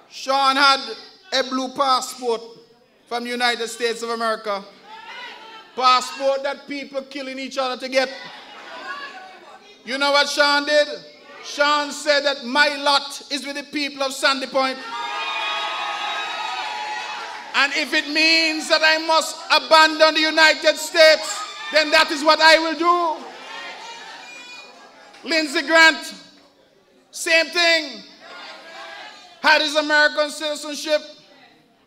Sean had a blue passport from the United States of America. Passport that people killing each other to get. You know what Sean did? Sean said that my lot is with the people of Sandy Point. And if it means that I must abandon the United States, then that is what I will do. Lindsey Grant, same thing. Had his American citizenship.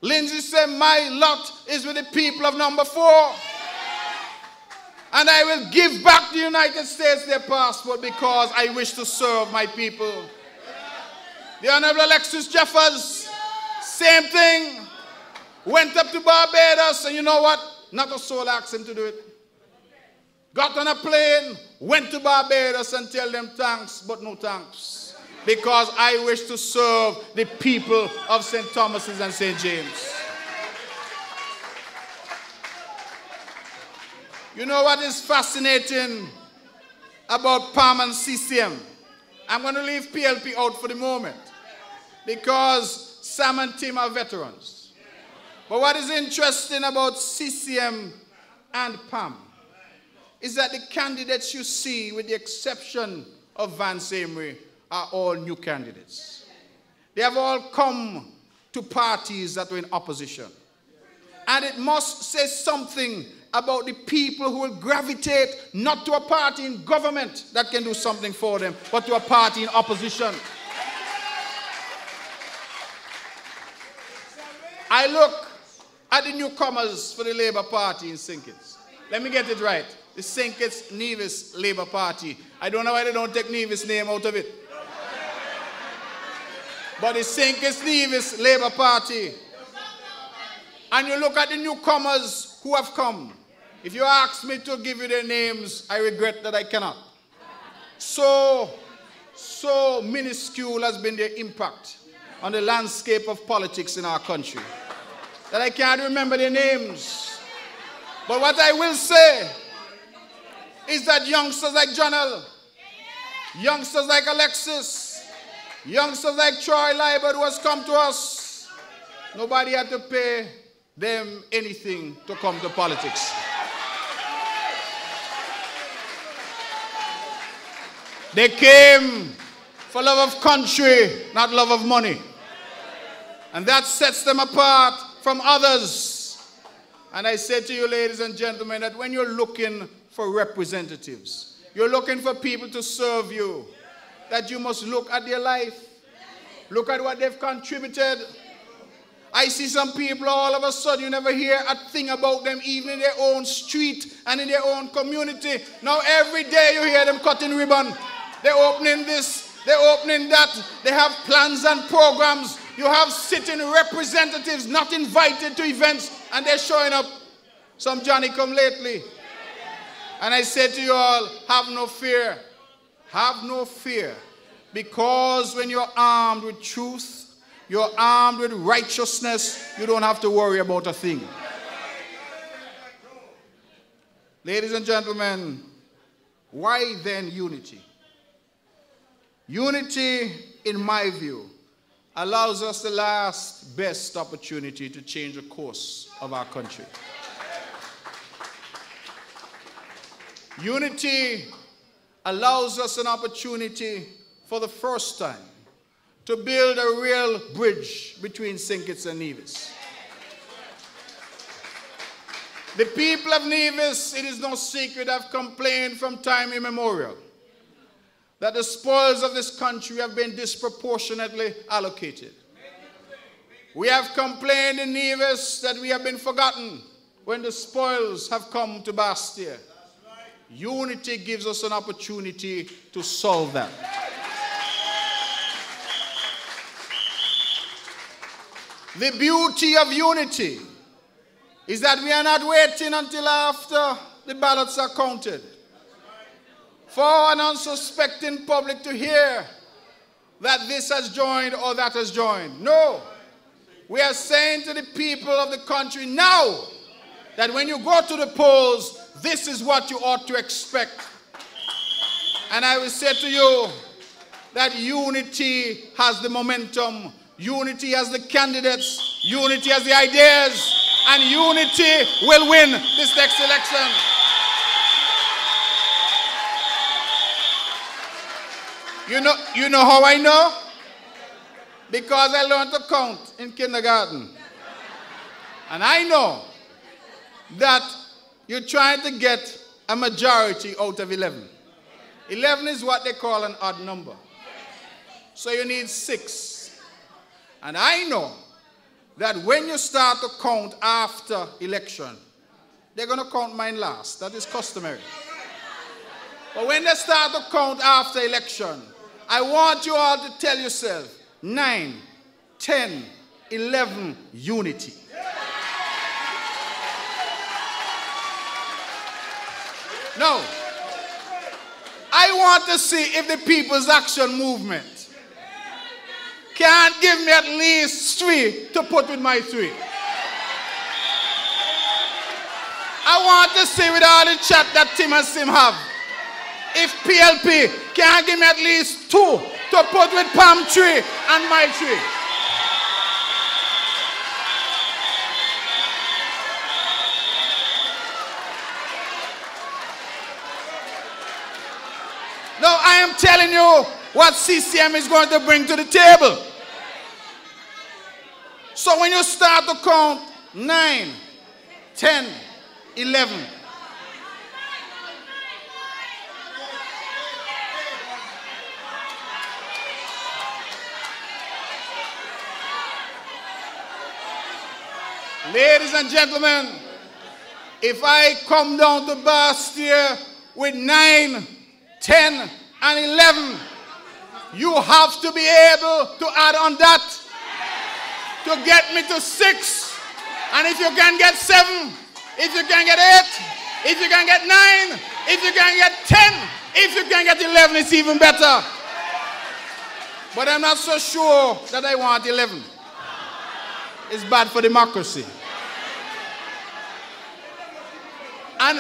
Lindsey said, my lot is with the people of number 4. And I will give back the United States their passport because I wish to serve my people. The Honorable Alexis Jeffers, same thing. Went up to Barbados, and you know what? Not a soul asked him to do it. Got on a plane, went to Barbados and tell them thanks, but no thanks. Because I wish to serve the people of St. Thomas's and St. James. You know what is fascinating about PAM and CCM? I'm going to leave PLP out for the moment because Sam and Tim are veterans. But what is interesting about CCM and PAM is that the candidates you see, with the exception of Vance Amory, are all new candidates. They have all come to parties that were in opposition. And it must say something about the people who will gravitate not to a party in government that can do something for them, but to a party in opposition. I look at the newcomers for the Labour Party in St. Kitts. Let me get it right. The St. Kitts Nevis Labour Party. I don't know why they don't take Nevis' name out of it. But the St. Kitts Nevis Labour Party. And you look at the newcomers who have come. If you ask me to give you their names, I regret that I cannot. So minuscule has been their impact on the landscape of politics in our country that I can't remember their names. But what I will say is that youngsters like Jonel, youngsters like Alexis, youngsters like Troy Libert who has come to us, nobody had to pay them anything to come to politics. They came for love of country, not love of money. And that sets them apart from others. And I say to you, ladies and gentlemen, that when you're looking for representatives, you're looking for people to serve you, that you must look at their life, look at what they've contributed. I see some people all of a sudden you never hear a thing about them even in their own street and in their own community. Now every day you hear them cutting ribbon. They're opening this, they're opening that. They have plans and programs. You have sitting representatives not invited to events and they're showing up. Some Johnny come lately. And I say to you all, have no fear. Have no fear. Because when you're armed with truth, you're armed with righteousness, you don't have to worry about a thing. Ladies and gentlemen, why then unity? Unity, in my view, allows us the last best opportunity to change the course of our country. Unity allows us an opportunity for the first time to build a real bridge between St. Kitts and Nevis. The people of Nevis, it is no secret, have complained from time immemorial that the spoils of this country have been disproportionately allocated. We have complained in Nevis that we have been forgotten when the spoils have come to Bastia. Unity gives us an opportunity to solve that. The beauty of unity is that we are not waiting until after the ballots are counted for an unsuspecting public to hear that this has joined or that has joined. No. We are saying to the people of the country now that when you go to the polls, this is what you ought to expect. And I will say to you that unity has the momentum unity as the candidates, unity as the ideas, and unity will win this next election. You know how I know? Because I learned to count in kindergarten. And I know that you're trying to get a majority out of 11. 11 is what they call an odd number. So you need 6. And I know that when you start to count after election, they're going to count mine last. That is customary. But when they start to count after election, I want you all to tell yourself, 9, 10, 11, unity. No. I want to see if the People's Action Movement can give me at least 3 to put with my 3. I want to see with all the chat that Tim and Sim have, if PLP can give me at least 2 to put with PAM 3 and my 3. No, I am telling you what CCM is going to bring to the table. So when you start to count 9, 10, 11. Ladies and gentlemen, if I come down to Bastille with 9, 10, and 11, you have to be able to add on that to get me to 6. And if you can get 7, if you can get 8, if you can get 9, if you can get 10, if you can get 11, it's even better. But I'm not so sure that I want 11. It's bad for democracy. And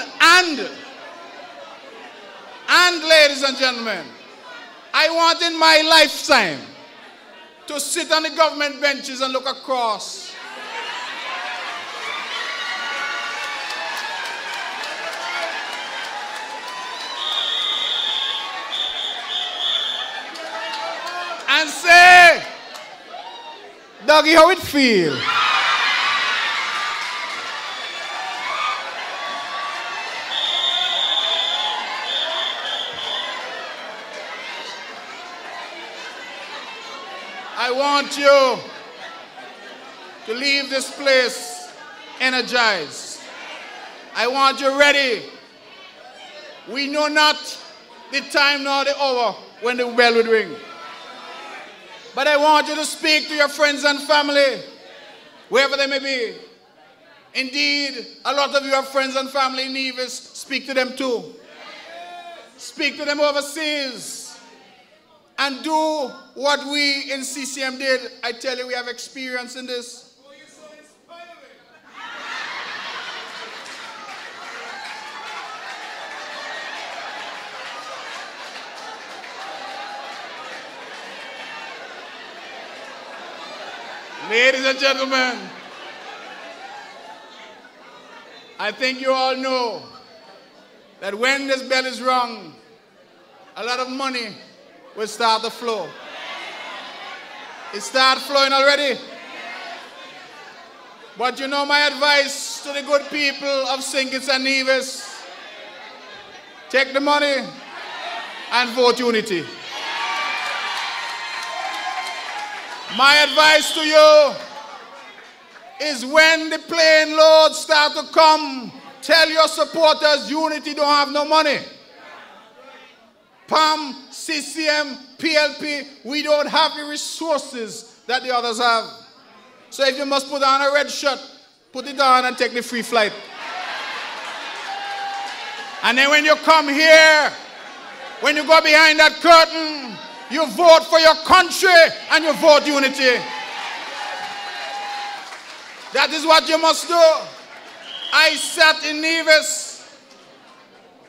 ladies and gentlemen, I want in my lifetime to sit on the government benches and look across. And say, Dougie, how it feel? I want you to leave this place energized. I want you ready. We know not the time nor the hour when the bell would ring. But I want you to speak to your friends and family, wherever they may be. Indeed, a lot of you have friends and family in Nevis. Speak to them too. Speak to them overseas. And do what we in CCM did. I tell you, we have experience in this. Oh, you're so inspiring. Ladies and gentlemen, I think you all know that when this bell is rung, a lot of money will start to flow. It started flowing already. But you know my advice to the good people of St. Kitts and Nevis: take the money and vote unity. My advice to you is, when the plane loads start to come, tell your supporters unity don't have no money. PAM, CCM, PLP, we don't have the resources that the others have. So if you must put on a red shirt, put it on and take the free flight. And then when you come here, when you go behind that curtain, you vote for your country and you vote unity. That is what you must do. I sat in Nevis,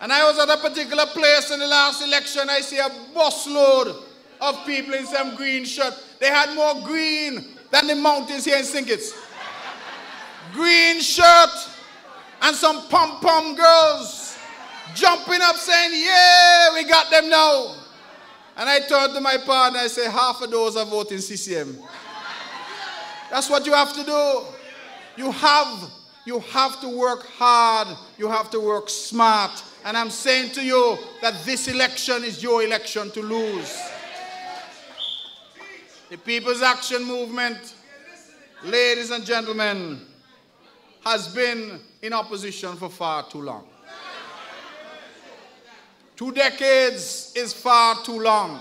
and I was at a particular place in the last election. I see a busload of people in some green shirt. They had more green than the mountains here in St. Kitts. Green shirt and some pom-pom girls jumping up saying, yeah, we got them now. And I turned to my partner, I say, half of those are voting CCM. That's what you have to do. You have to work hard. You have to work smart. And I'm saying to you that this election is your election to lose. The People's Action Movement, ladies and gentlemen, has been in opposition for far too long. 2 decades is far too long.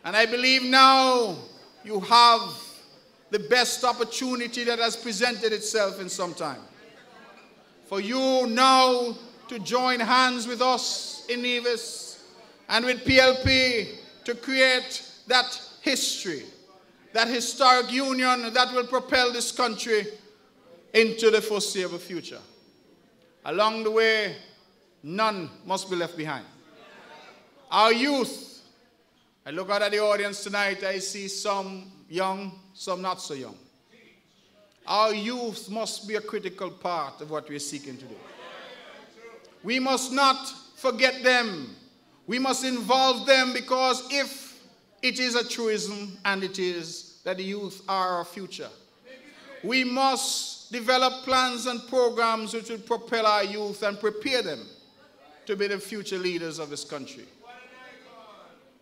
And I believe now you have the best opportunity that has presented itself in some time. For you now to join hands with us in Nevis and with PLP to create that history, that historic union that will propel this country into the foreseeable future. Along the way, none must be left behind. Our youth, I look out at the audience tonight, I see some young, some not so young. Our youth must be a critical part of what we're seeking to do. We must not forget them. We must involve them, because if it is a truism, and it is, that the youth are our future, we must develop plans and programs which will propel our youth and prepare them to be the future leaders of this country.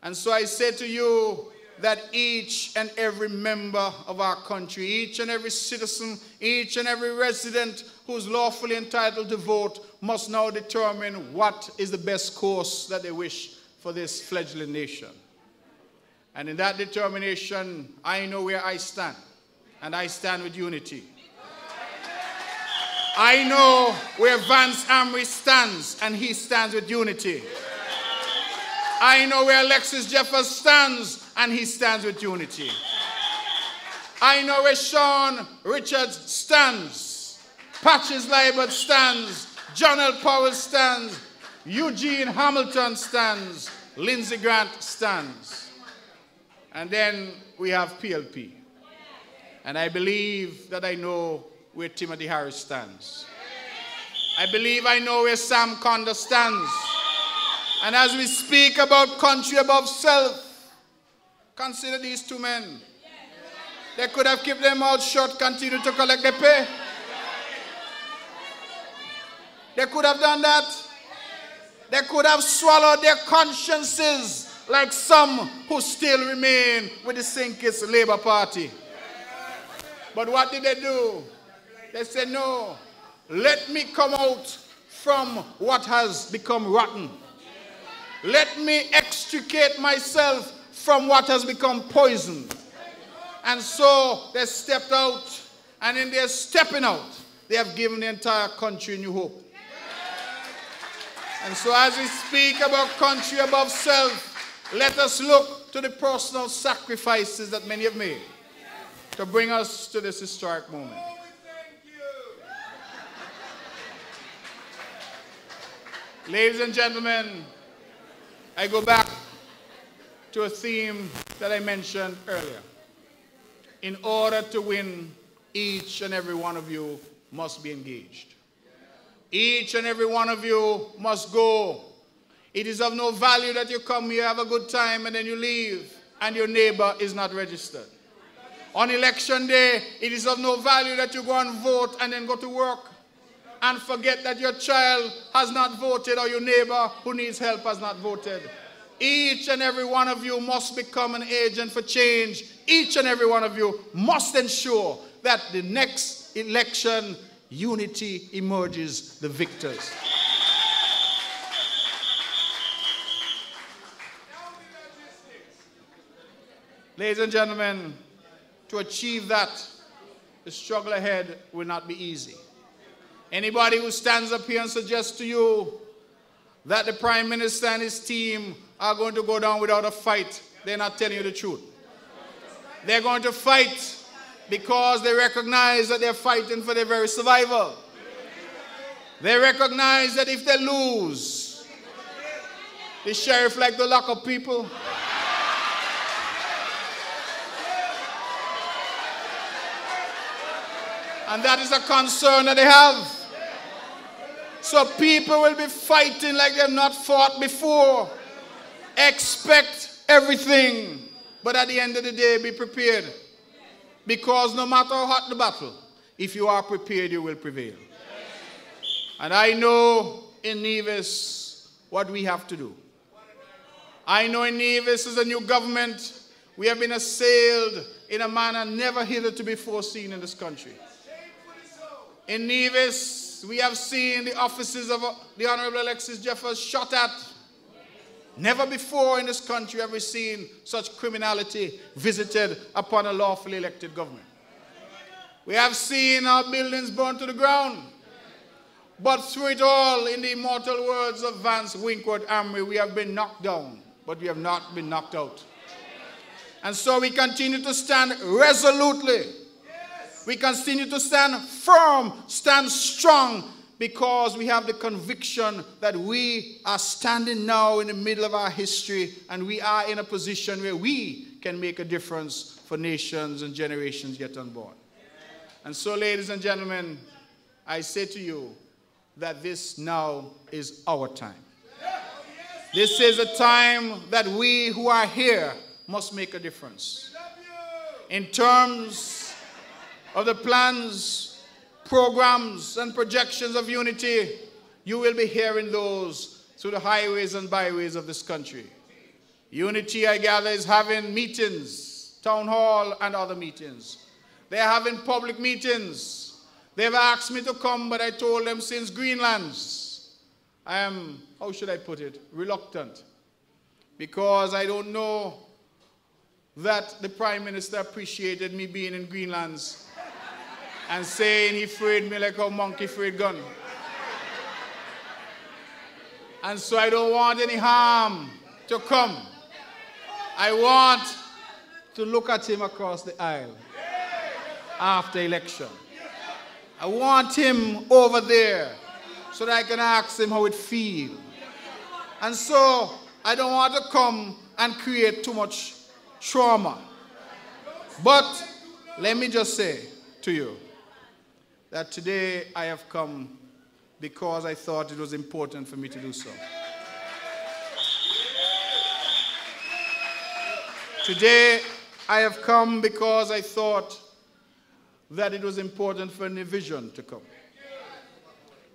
And so I say to you that each and every member of our country, each and every citizen, each and every resident who's lawfully entitled to vote must now determine what is the best course that they wish for this fledgling nation. And in that determination, I know where I stand, and I stand with unity. I know where Vance Amry stands, and he stands with unity. I know where Alexis Jeffers stands, and he stands with unity. I know where Sean Richards stands, Patches Liebert stands, John L. Powell stands, Eugene Hamilton stands, Lindsey Grant stands. And then we have PLP. And I believe that I know where Timothy Harris stands. I believe I know where Sam Conda stands. And as we speak about country above self, consider these 2 men. They could have kept their mouths shut, continued to collect their pay. They could have done that. They could have swallowed their consciences like some who still remain with the St. Kitts Labour Party. But what did they do? They said, no, let me come out from what has become rotten. Let me extricate myself from what has become poison. And so they stepped out, and in their stepping out, they have given the entire country new hope. And so as we speak about country above self, let us look to the personal sacrifices that many have made to bring us to this historic moment. Ladies and gentlemen, I go back to a theme that I mentioned earlier. In order to win, each and every one of you must be engaged. Each and every one of you must go. It is of no value that you come here, have a good time, and then you leave, and your neighbor is not registered. On election day, it is of no value that you go and vote and then go to work and forget that your child has not voted or your neighbor who needs help has not voted. Each and every one of you must become an agent for change. Each and every one of you must ensure that the next election, unity emerges the victors. Ladies and gentlemen, to achieve that, the struggle ahead will not be easy. Anybody who stands up here and suggests to you that the Prime Minister and his team are going to go down without a fight, they're not telling you the truth. They're going to fight because they recognize that they're fighting for their very survival. They recognize that if they lose, the sheriff like to lock up people. And that is a concern that they have. So people will be fighting like they have not fought before. Expect everything. But at the end of the day, be prepared. Because no matter how hot the battle, if you are prepared, you will prevail. And I know in Nevis what we have to do. I know in Nevis as a new government, we have been assailed in a manner never hitherto before seen in this country. In Nevis, we have seen the offices of the Honorable Alexis Jeffers shot at. Never before in this country have we seen such criminality visited upon a lawfully elected government. We have seen our buildings burned to the ground. But through it all, in the immortal words of Vance Winkworth Amory, we have been knocked down, but we have not been knocked out. And so we continue to stand resolutely. We continue to stand firm, stand strong, because we have the conviction that we are standing now in the middle of our history, and we are in a position where we can make a difference for nations and generations yet unborn. And so, ladies and gentlemen, I say to you that this now is our time. This is a time that we who are here must make a difference. In terms of the plans, programs, and projections of unity, you will be hearing those through the highways and byways of this country. Unity, I gather, is having meetings, town hall and other meetings. They are having public meetings. They've asked me to come, but I told them since Greenlands, I am, how should I put it, reluctant. Because I don't know that the Prime Minister appreciated me being in Greenlands and saying he freed me like a monkey freed gun. And so I don't want any harm to come. I want to look at him across the aisle after election. I want him over there so that I can ask him how it feels. And so I don't want to come and create too much trauma. But let me just say to you that today I have come because I thought it was important for me to do so. Today I have come because I thought that it was important for a vision to come.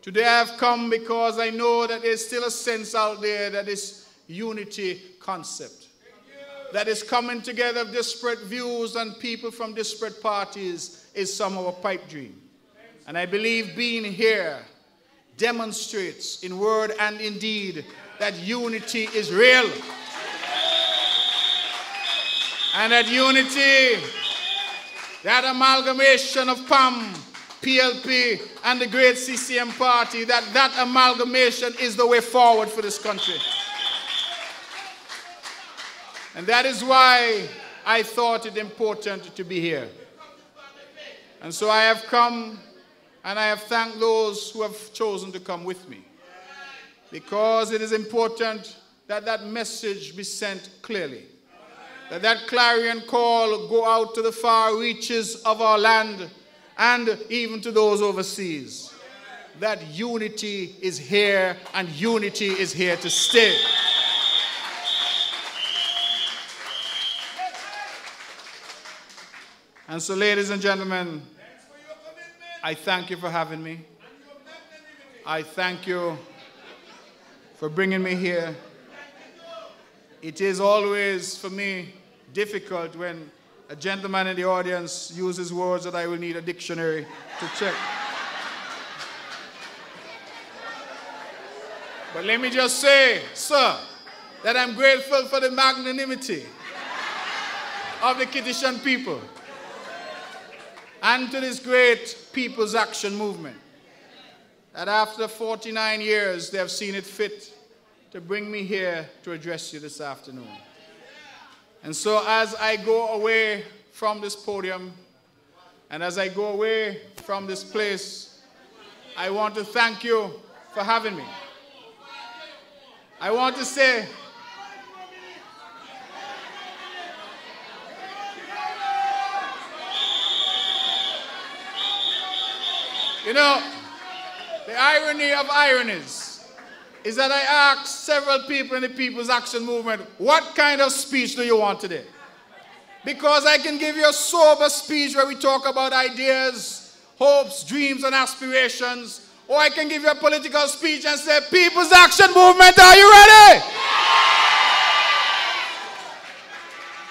Today I have come because I know that there's still a sense out there that this unity concept, that is coming together of disparate views and people from disparate parties, is somehow a pipe dream. And I believe being here demonstrates in word and in deed that unity is real. And that unity, that amalgamation of PAM, PLP, and the great CCM party, that amalgamation is the way forward for this country. And that is why I thought it important to be here. And so I have come, and I have thanked those who have chosen to come with me. Because it is important that that message be sent clearly. That clarion call go out to the far reaches of our land and even to those overseas. That unity is here and unity is here to stay. And so, ladies and gentlemen, I thank you for having me. I thank you for bringing me here. It is always, for me, difficult when a gentleman in the audience uses words that I will need a dictionary to check. But let me just say, sir, that I'm grateful for the magnanimity of the Kitishan people and to this great People's Action Movement, that after 49 years they have seen it fit to bring me here to address you this afternoon. And so as I go away from this podium, and as I go away from this place, I want to thank you for having me. I want to say, You know, the irony of ironies is that I asked several people in the People's Action Movement, what kind of speech do you want today? Because I can give you a sober speech where we talk about ideas, hopes, dreams, and aspirations, or I can give you a political speech and say, People's Action Movement, are you ready?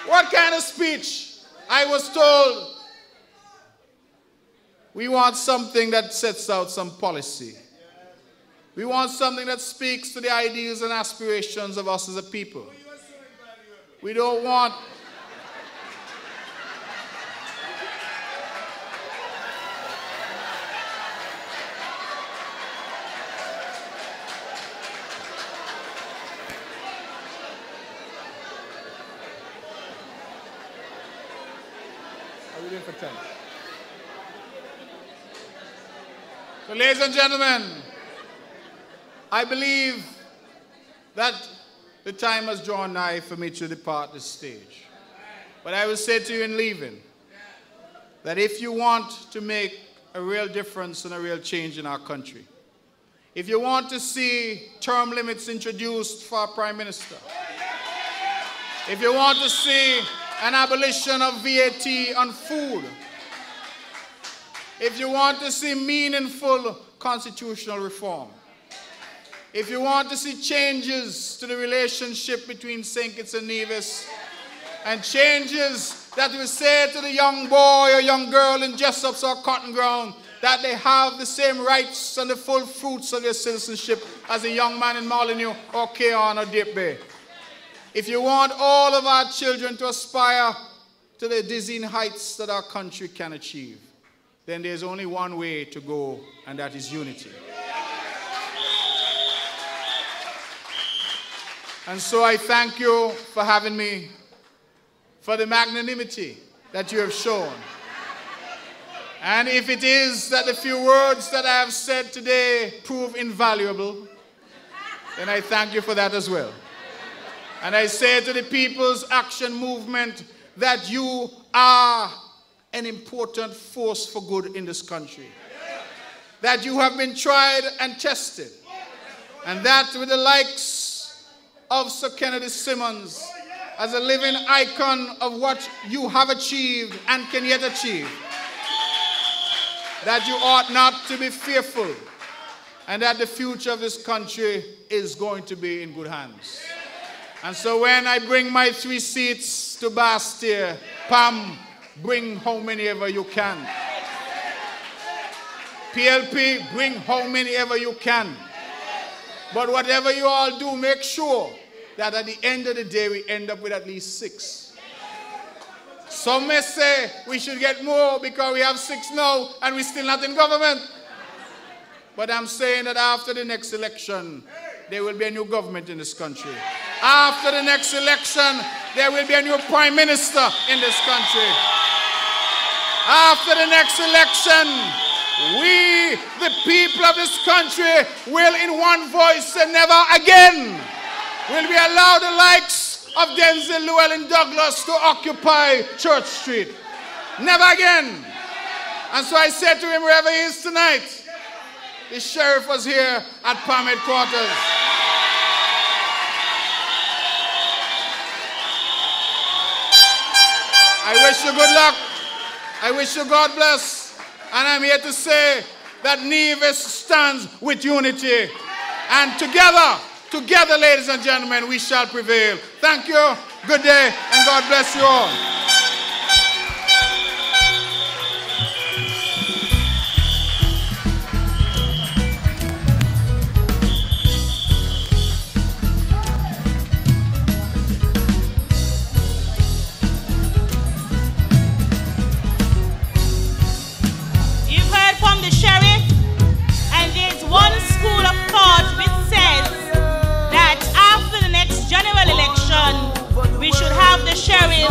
What kind of speech? I was told, we want something that sets out some policy. We want something that speaks to the ideals and aspirations of us as a people. We don't want... Are we doing for 10? So, ladies and gentlemen, I believe that the time has drawn nigh for me to depart this stage. But I will say to you in leaving that if you want to make a real difference and a real change in our country, if you want to see term limits introduced for our Prime Minister, if you want to see an abolition of VAT on food, if you want to see meaningful constitutional reform, if you want to see changes to the relationship between St. Kitts and Nevis, and changes that will say to the young boy or young girl in Jessops or Cotton Ground that they have the same rights and the full fruits of their citizenship as a young man in Molyneux or Keon or Deep Bay. If you want all of our children to aspire to the dizzying heights that our country can achieve, then there's only one way to go, and that is unity. And so I thank you for having me, for the magnanimity that you have shown. And if it is that the few words that I have said today prove invaluable, then I thank you for that as well. And I say to the People's Action Movement that you are an important force for good in this country. That you have been tried and tested. And that with the likes of Sir Kennedy Simmons as a living icon of what you have achieved and can yet achieve, that you ought not to be fearful, and that the future of this country is going to be in good hands. And so when I bring my 3 seats to Bastille, PAM, bring how many ever you can. PLP, bring how many ever you can. But whatever you all do, make sure that at the end of the day we end up with at least 6. Some may say we should get more because we have 6 now and we're still not in government. But I'm saying that after the next election, there will be a new government in this country. After the next election, there will be a new Prime Minister in this country. After the next election, we, the people of this country, will in one voice say never again will we allow the likes of Denzel Llewellyn Douglas to occupy Church Street. Never again. And so I said to him, wherever he is tonight, the sheriff was here at PAM headquarters. I wish you good luck. I wish you God bless. And I'm here to say that Nevis stands with unity. And together, ladies and gentlemen, we shall prevail. Thank you, good day, and God bless you all. We should have the sheriff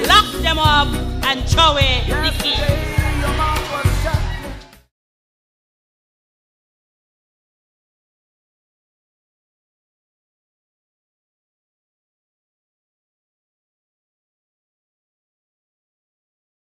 lock them up and throw away the key.